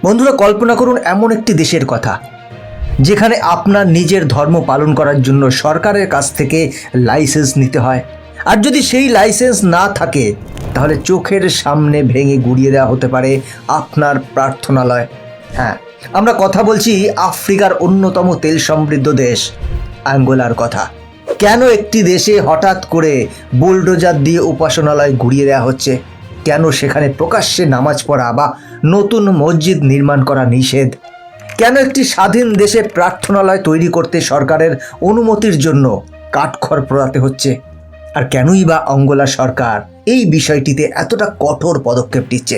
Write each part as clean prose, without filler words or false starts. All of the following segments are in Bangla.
বন্ধুরা, কল্পনা করুন এমন একটি দেশের কথা যেখানে আপনার নিজের ধর্ম পালন করার জন্য সরকারের কাছ থেকে লাইসেন্স নিতে হয়। আর যদি সেই লাইসেন্স না থাকে তাহলে চোখের সামনে ভেঙে গুড়িয়ে দেওয়া হতে পারে আপনার প্রার্থনালয়। হ্যাঁ, আমরা কথা বলছি আফ্রিকার অন্যতম তেল সমৃদ্ধ দেশ আঙ্গোলার কথা। কেন একটি দেশে হঠাৎ করে বুলডোজার দিয়ে উপাসনালয় গুড়িয়ে দেওয়া হচ্ছে? কেন সেখানে প্রকাশ্যে নামাজ পড়া বা নতুন মসজিদ নির্মাণ করা নিষেধ? কেন একটি স্বাধীন দেশে প্রার্থনালয় তৈরি করতে সরকারের অনুমতির জন্য কাঠখড় পোড়াতে হচ্ছে? আর কেনই বা অঙ্গোলা সরকার এই বিষয়টিতে এতটা কঠোর পদক্ষেপ নিচ্ছে?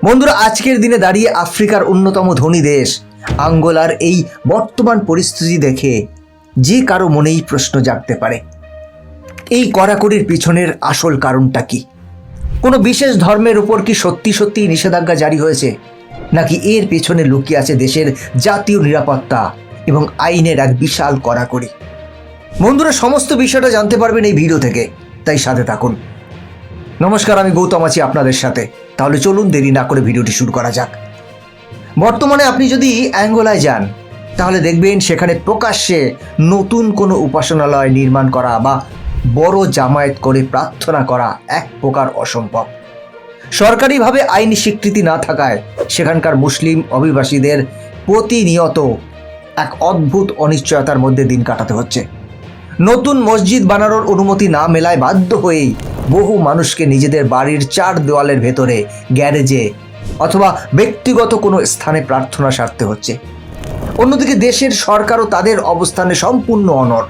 বন্ধুরা, আজকের দিনে দাঁড়িয়ে আফ্রিকার অন্যতম ধনী দেশ আঙ্গোলার এই বর্তমান পরিস্থিতি দেখে যে কারো মনেই প্রশ্ন জাগতে পারে, এই কড়াকড়ির পিছনের আসল কারণটা কি? কোনো বিশেষ ধর্মের উপর কি সত্যি সত্যি নিষেধাজ্ঞা জারি হয়েছে, নাকি এর পেছনে লুকিয়ে আছে দেশের জাতীয় নিরাপত্তা এবং আইনের এক বিশাল কড়াকড়ি? বন্ধুরা, সমস্ত বিষয়টা জানতে পারবেন এই ভিডিও থেকে, তাই সাথে থাকুন। নমস্কার, আমি গৌতম আছি আপনাদের সাথে। তাহলে চলুন দেরি না করে ভিডিওটি শুরু করা যাক। বর্তমানে আপনি যদি অ্যাঙ্গোলায় যান তাহলে দেখবেন সেখানে প্রকাশ্যে নতুন কোনো উপাসনালয় নির্মাণ করা বা বড় জামায়াত করে প্রার্থনা করা এক প্রকার অসম্ভব। সরকারিভাবে আইনি স্বীকৃতি না থাকায় সেখানকার মুসলিম অভিবাসীদের প্রতিনিয়ত এক অদ্ভুত অনিশ্চয়তার মধ্যে দিন কাটাতে হচ্ছে। নতুন মসজিদ বানানোর অনুমতি না মেলায় বাধ্য হয়েই বহু মানুষকে নিজেদের বাড়ির চার দেওয়ালের ভেতরে, গ্যারেজে অথবা ব্যক্তিগত কোনো স্থানে প্রার্থনা সারতে হচ্ছে। অন্যদিকে দেশের সরকারও তাদের অবস্থানে সম্পূর্ণ অনড়।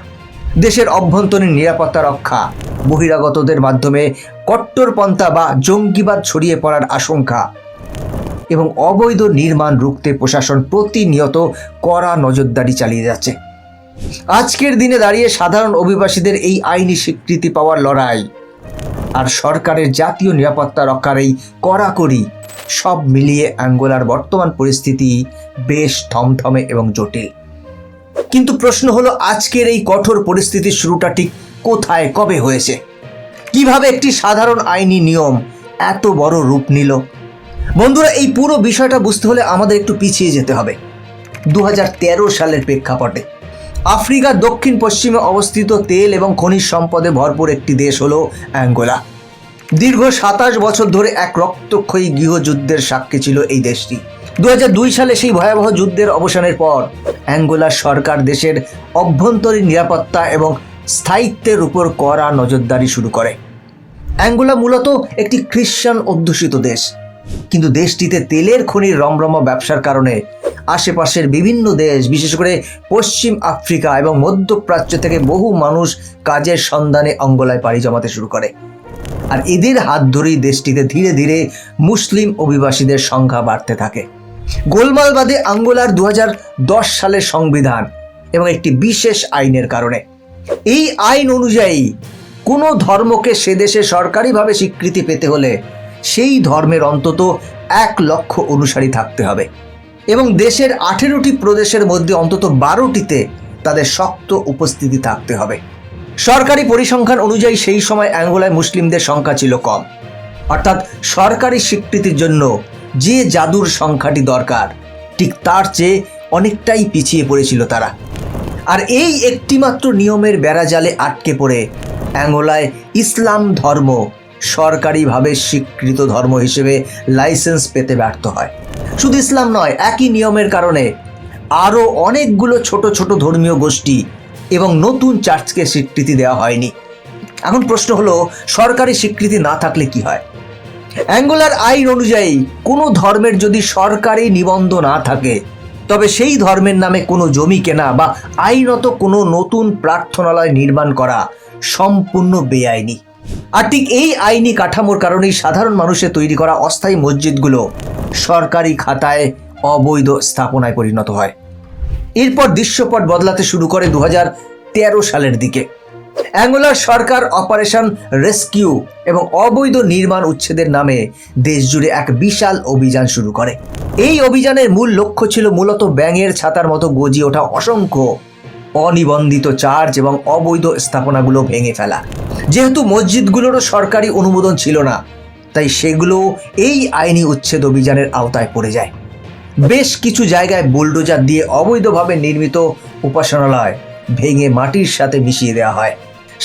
দেশের অভ্যন্তরীণ নিরাপত্তা রক্ষা, বহিরাগতদের মাধ্যমে কট্টরপন্থা বা জঙ্গিবাদ ছড়িয়ে পড়ার আশঙ্কা এবং অবৈধ নির্মাণ রুখতে প্রশাসন প্রতিনিয়ত কড়া নজরদারি চালিয়ে যাচ্ছে। আজকের দিনে দাঁড়িয়ে সাধারণ অভিবাসীদের এই আইনি স্বীকৃতি পাওয়ার লড়াই আর সরকারের জাতীয় নিরাপত্তা রক্ষার এই কড়াকড়ি, সব মিলিয়ে অ্যাঙ্গোলার বর্তমান পরিস্থিতি বেশ থমথমে এবং জটিল। কিন্তু প্রশ্ন হলো, আজকের এই কঠোর পরিস্থিতির শুরুটা ঠিক কোথায়, কবে হয়েছে? কিভাবে একটি সাধারণ আইনি নিয়ম এত বড় রূপ নিল? বন্ধুরা, এই পুরো বিষয়টা বুঝতে হলে আমাদের একটু পিছিয়ে যেতে হবে 2013 সালের প্রেক্ষাপটে। আফ্রিকার দক্ষিণ পশ্চিমে অবস্থিত তেল এবং খনিজ সম্পদে ভরপুর একটি দেশ হলো অ্যাঙ্গোলা। দীর্ঘ 27 বছর ধরে এক রক্তক্ষয়ী গৃহযুদ্ধের সাক্ষী ছিল এই দেশটি। 2002 সালে সেই ভয়াবহ যুদ্ধের অবসানের পর অ্যাঙ্গোলার সরকার দেশের অভ্যন্তরীণ নিরাপত্তা এবং স্থায়িত্বের উপর কড়া নজরদারি শুরু করে। অ্যাঙ্গোলা মূলত একটি খ্রিস্টান অধ্যুষিত দেশ, কিন্তু দেশটিতে তেলের খনির রমরমা ব্যবসার কারণে আশেপাশের বিভিন্ন দেশ, বিশেষ করে পশ্চিম আফ্রিকা এবং মধ্যপ্রাচ্য থেকে বহু মানুষ কাজের সন্ধানে অঙ্গোলায় পাড়ি জমাতে শুরু করে। আর এদের হাত ধরেই দেশটিতে ধীরে ধীরে মুসলিম অভিবাসীদের সংখ্যা বাড়তে থাকে। গোলমাল বাদে আঙ্গোলার 2010 সালের সংবিধান এবং একটি বিশেষ আইনের কারণে, এই আইন অনুযায়ী কোনো ধর্মকে সে দেশে সরকারিভাবে স্বীকৃতি পেতে হলে সেই ধর্মের অন্তত 1 লক্ষ অনুসারী থাকতে হবে এবং দেশের 18টি প্রদেশের মধ্যে অন্তত 12টিতে তাদের শক্ত উপস্থিতি থাকতে হবে। সরকারি পরিসংখ্যান অনুযায়ী সেই সময় অ্যাঙ্গোলায় মুসলিমদের সংখ্যা ছিল কম, অর্থাৎ সরকারি স্বীকৃতির জন্য যে জাদুর সংখ্যাটি দরকার ঠিক তার চেয়ে অনেকটাই পিছিয়ে পড়েছিল তারা। আর এই একটিমাত্র নিয়মের বেড়াজালে আটকে পড়ে অ্যাঙ্গোলায় ইসলাম ধর্ম সরকারিভাবে স্বীকৃত ধর্ম হিসেবে লাইসেন্স পেতে ব্যর্থ হয়। শুধু ইসলাম নয়, একই নিয়মের কারণে আরও অনেকগুলো ছোট ছোট ধর্মীয় গোষ্ঠী এবং নতুন চার্চকে স্বীকৃতি দেওয়া হয়নি। এখন প্রশ্ন হলো, সরকারি স্বীকৃতি না থাকলে কি হয়? অ্যাঙ্গোলার আইন অনুযায়ী কোনো ধর্মের যদি সরকারি নিবন্ধন না থাকে তবে সেই ধর্মের নামে কোনো জমি কেনা বা আইনত কোনো নতুন প্রার্থনালয় নির্মাণ করা সম্পূর্ণ বেআইনি। আর ঠিক এই আইনি কাঠামোর কারণেই সাধারণ মানুষের তৈরি করা অস্থায়ী মসজিদগুলো সরকারি খাতায় অবৈধ স্থাপনায় পরিণত হয়। এরপর দৃশ্যপট বদলাতে শুরু করে 2013 সালের দিকে। অ্যাঙ্গোলার সরকার অপারেশন রেস্কিউ এবং অবৈধ নির্মাণ উচ্ছেদের নামে দেশজুড়ে এক বিশাল অভিযান শুরু করে। এই অভিযানের মূল লক্ষ্য ছিল মূলত ব্যাঙের ছাতার মতো গজিয়ে ওঠা অসংখ্য অনিবন্ধিত চার্চ এবং অবৈধ স্থাপনাগুলো ভেঙে ফেলা। যেহেতু মসজিদগুলোরও সরকারি অনুমোদন ছিল না, তাই সেগুলো এই আইনি উচ্ছেদ অভিযানের আওতায় পড়ে যায়। বেশ কিছু জায়গায় বুলডোজার দিয়ে অবৈধভাবে নির্মিত উপাসনালয় ভেঙে মাটির সাথে মিশিয়ে দেওয়া হয়।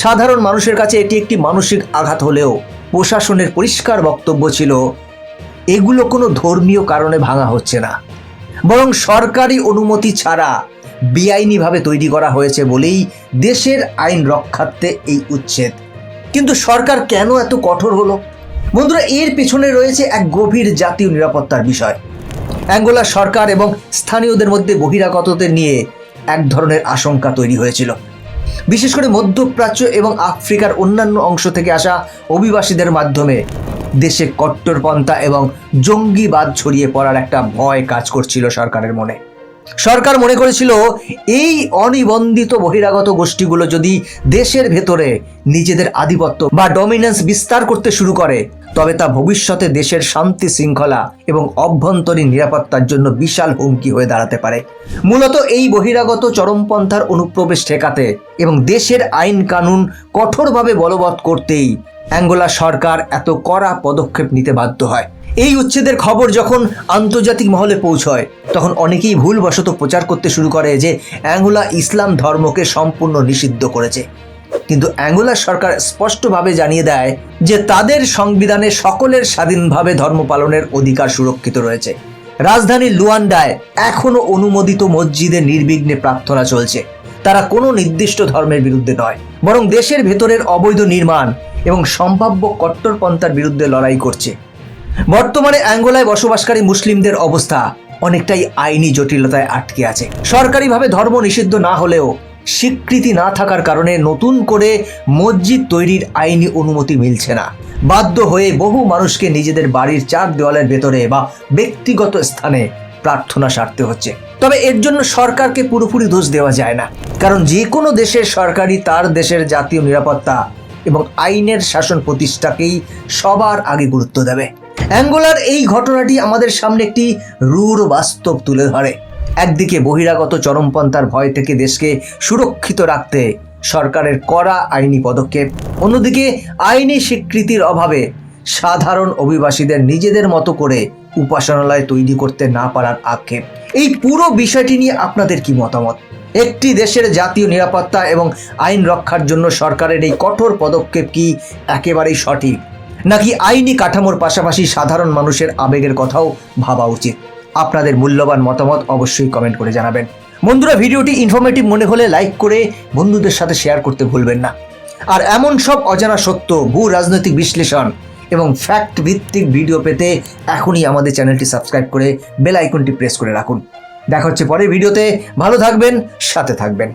সাধারণ মানুষের কাছে এটি একটি মানসিক আঘাত হলেও প্রশাসনের পরিষ্কার বক্তব্য ছিল, এগুলো কোনো ধর্মীয় কারণে ভাঙা হচ্ছে না, বরং সরকারি অনুমতি ছাড়া বেআইনিভাবে তৈরি করা হয়েছে বলেই দেশের আইন রক্ষার্থে এই উচ্ছেদ। কিন্তু সরকার কেন এত কঠোর হলো? বন্ধুরা, এর পেছনে রয়েছে এক গভীর জাতীয় নিরাপত্তার বিষয়। অ্যাঙ্গোলা সরকার এবং স্থানীয়দের মধ্যে বহিরাগতদের নিয়ে এক ধরনের আশঙ্কা তৈরি হয়েছিল। বিশেষ করে মধ্যপ্রাচ্য এবং আফ্রিকার অন্যান্য অংশ থেকে আসা অভিবাসীদের মাধ্যমে দেশে কট্টরপন্থা এবং জঙ্গিবাদ ছড়িয়ে পড়ার একটা ভয় কাজ করছিল সরকারের মনে। সরকার মনে করেছিল, এই অনিবন্ধিত বহিরাগত গোষ্ঠীগুলো যদি দেশের ভেতরে নিজেদের আধিপত্য বা ডমিনেন্স বিস্তার করতে শুরু করে, তবে তা ভবিষ্যতে দেশের শান্তি শৃঙ্খলা এবং অভ্যন্তরীণ নিরাপত্তার জন্য বিশাল হুমকি হয়ে দাঁড়াতে পারে। মূলত এই বহিরাগত চরমপন্থার অনুপ্রবেশ ঠেকাতে এবং দেশের আইন কানুন কঠোরভাবে বলবৎ করতেই অ্যাঙ্গোলা সরকার এত কড়া পদক্ষেপ নিতে বাধ্য হয়। এই উচ্ছেদের খবর যখন আন্তর্জাতিক মহলে পৌঁছয়, তখন অনেকেই ভুলবশত প্রচার করতে শুরু করে যে অ্যাঙ্গোলা ইসলাম ধর্মকে সম্পূর্ণ নিষিদ্ধ করেছে। কিন্তু অ্যাঙ্গোলা সরকার স্পষ্টভাবে জানিয়ে দেয় যে তাদের সংবিধানে সকলের স্বাধীনভাবে ধর্ম পালনের অধিকার সুরক্ষিত রয়েছে। রাজধানী লুয়ান্ডায় এখনও অনুমোদিত মসজিদে নির্বিঘ্নে প্রার্থনা চলছে। তারা কোনো নির্দিষ্ট ধর্মের বিরুদ্ধে নয়, বরং দেশের ভেতরের অবৈধ নির্মাণ এবং সম্ভাব্য কট্টরপন্থার বিরুদ্ধে লড়াই করছে। বর্তমানে অ্যাঙ্গোলায় বসবাসকারী মুসলিমদের অবস্থা অনেকটাই আইনি জটিলতায় আটকে আছে। সরকারিভাবে ধর্ম নিষিদ্ধ না হলেও স্বীকৃতি না থাকার কারণে নতুন করে মসজিদ তৈরির আইনি অনুমতি মিলছে না। বাধ্য হয়ে বহু মানুষকে নিজেদের বাড়ির চার দেওয়ালের ভেতরে বা ব্যক্তিগত স্থানে প্রার্থনা সারতে হচ্ছে। তবে এর জন্য সরকারকে পুরোপুরি দোষ দেওয়া যায় না, কারণ যে কোনো দেশের সরকারই তার দেশের জাতীয় নিরাপত্তা এবং আইনের শাসন প্রতিষ্ঠাকেই সবার আগে গুরুত্ব দেবে। অ্যাঙ্গোলার এই ঘটনাটি আমাদের সামনে একটি রূঢ় বাস্তব তুলে ধরে। একদিকে বহিরাগত চরমপন্থার ভয় থেকে দেশকে সুরক্ষিত রাখতে সরকারের কড়া আইনি পদক্ষেপ, অন্যদিকে আইনি স্বীকৃতির অভাবে সাধারণ অভিবাসীদের নিজেদের মতো করে উপাসনালয় তৈরি করতে না পারার আক্ষেপ। এই পুরো বিষয়টি নিয়ে আপনাদের কি মতামত? একটি দেশের জাতীয় নিরাপত্তা এবং আইন রক্ষার জন্য সরকারের এই কঠোর পদক্ষেপ কি একেবারেই সঠিক, নাকি আইনি কাঠামোর পাশাপাশি সাধারণ মানুষের আবেগের কথাও ভাবা উচিত? আপনাদের মূল্যবান মতামত অবশ্যই কমেন্ট করে জানাবেন। বন্ধুরা, ভিডিওটি ইনফরমেটিভ মনে হলে লাইক করে বন্ধুদের সাথে শেয়ার করতে ভুলবেন না। আর এমন সব অজানা সত্য, ভূ রাজনৈতিক বিশ্লেষণ এবং ফ্যাক্ট ভিত্তিক ভিডিও পেতে এখনই আমাদের চ্যানেলটি সাবস্ক্রাইব করে বেল আইকনটি প্রেস করে রাখুন। দেখা হচ্ছে পরের ভিডিওতে। ভালো থাকবেন, সাথে থাকবেন।